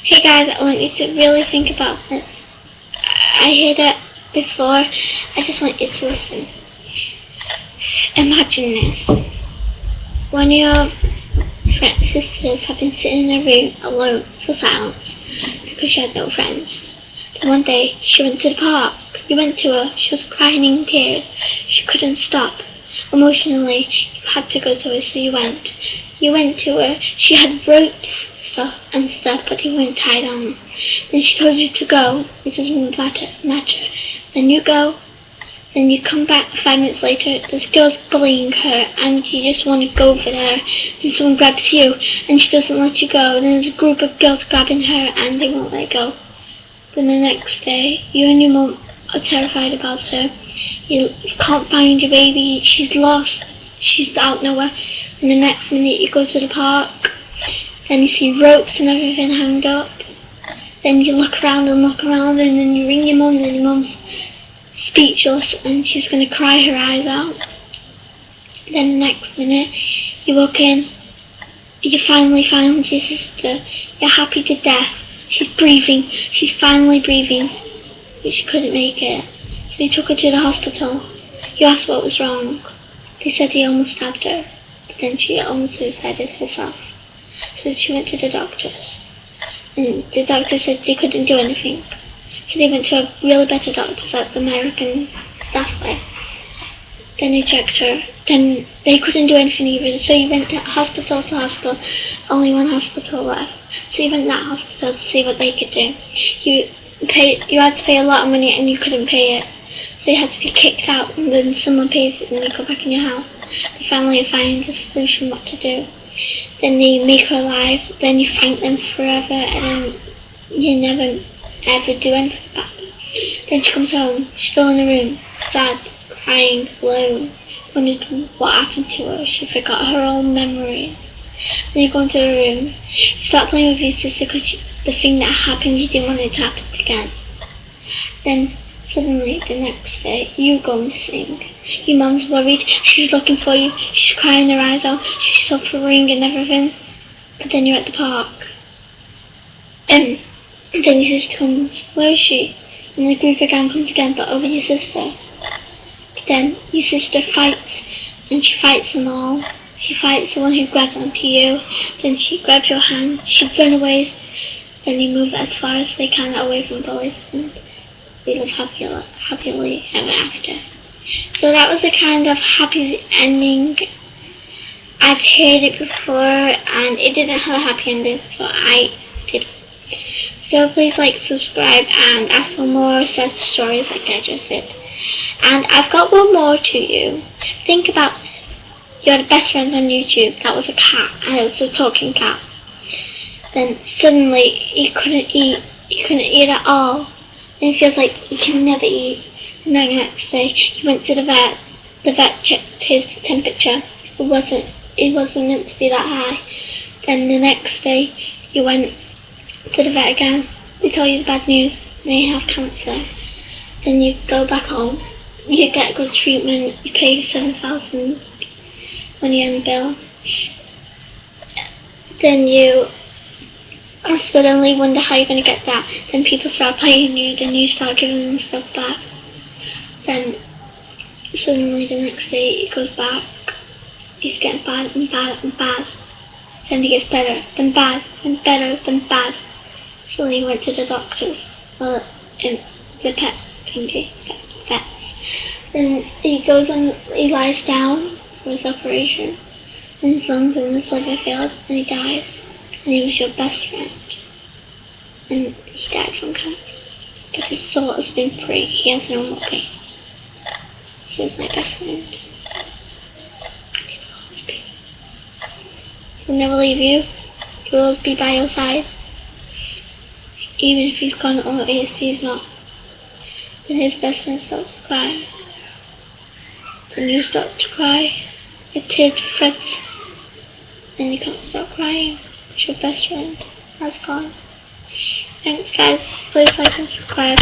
Hey guys, I want you to really think about this. I heard it before. I just want you to listen. Imagine this. One of your sisters have been sitting in a room alone for silence because she had no friends. Then one day she went to the park. You went to her. She was crying in tears. She couldn't stop. Emotionally, you had to go to her, so you went. You went to her. She had ropes and stuff, but they weren't tied on. Then she told you to go. It doesn't matter. Then you go. Then you come back 5 minutes later. This girl's bullying her, and you just want to go over there. Then someone grabs you, and she doesn't let you go. Then there's a group of girls grabbing her, and they won't let go. Then the next day, you and your mum are terrified about her. You can't find your baby. She's lost. She's out nowhere. And the next minute, you go to the park. Then you see ropes and everything hanged up. Then you look around, and then you ring your mum, and your mum's speechless, and she's going to cry her eyes out. Then the next minute, you walk in. You finally found your sister. You're happy to death. She's breathing. She's finally breathing. But she couldn't make it. So you took her to the hospital. You asked what was wrong. They said they almost stabbed her. But then she almost suicided herself. So she went to the doctors. And the doctor said they couldn't do anything. So they went to a really better doctor at the American staff way. Then they checked her. Then they couldn't do anything either. So you went to hospital to hospital. Only one hospital left. So you went to that hospital to see what they could do. You had to pay a lot of money and you couldn't pay it. So you had to be kicked out, and then someone pays it and you go back in your house. They finally find a solution what to do. Then they make her alive. Then you thank them forever, and then you never ever do anything about it. Then she comes home, still in the room, sad, crying, alone, wondered what happened to her. She forgot her own memories. Then you go into the room, you start playing with your sister because the thing that happened, you didn't want it to happen again. Then suddenly, the next day, you go missing. Your mum's worried, she's looking for you, she's crying her eyes out, she's suffering and everything. But then you're at the park. And then your sister comes. Where is she? And the group again comes again, but over your sister. But then your sister fights, and she fights them all. She fights the one who grabs onto you. Then she grabs your hand. She runs. Then you move as far as they can away from bullies, and they live happily ever after. So that was a kind of happy ending. I've heard it before, and it didn't have a happy ending, so I did. So please like, subscribe, and ask for more sad stories like I just did. And I've got one more to you. Think about this. You had a best friend on YouTube that was a cat, and it was a talking cat. Then suddenly he couldn't eat at all. And it feels like he can never eat. And then the next day he went to the vet. The vet checked his temperature. It wasn't meant to be that high. Then the next day you went to the vet again. They tell you the bad news. They have cancer. Then you go back home. You get good treatment. You pay $7,000 on your end bill. Then you suddenly wonder how you're going to get that. Then people start paying you. Then you start giving them stuff back. Then suddenly the next day it goes back. He's getting bad and bad and bad. Then he gets better, then bad, then better, then bad. So he went to the doctors, in the pet thingy, vets. Then he goes and he lies down for his operation, and his lungs and his liver failed, and he dies. And he was your best friend, and he died from cancer. But his soul has been free. He has no more pain. He was my best friend. He'll never leave you. He'll always be by your side. Even if he's gone or if he's not. Then his best friend starts to cry. Then you start to cry. A tear frets. And you can't stop crying. Your best friend has gone. Thanks guys. Please like and subscribe.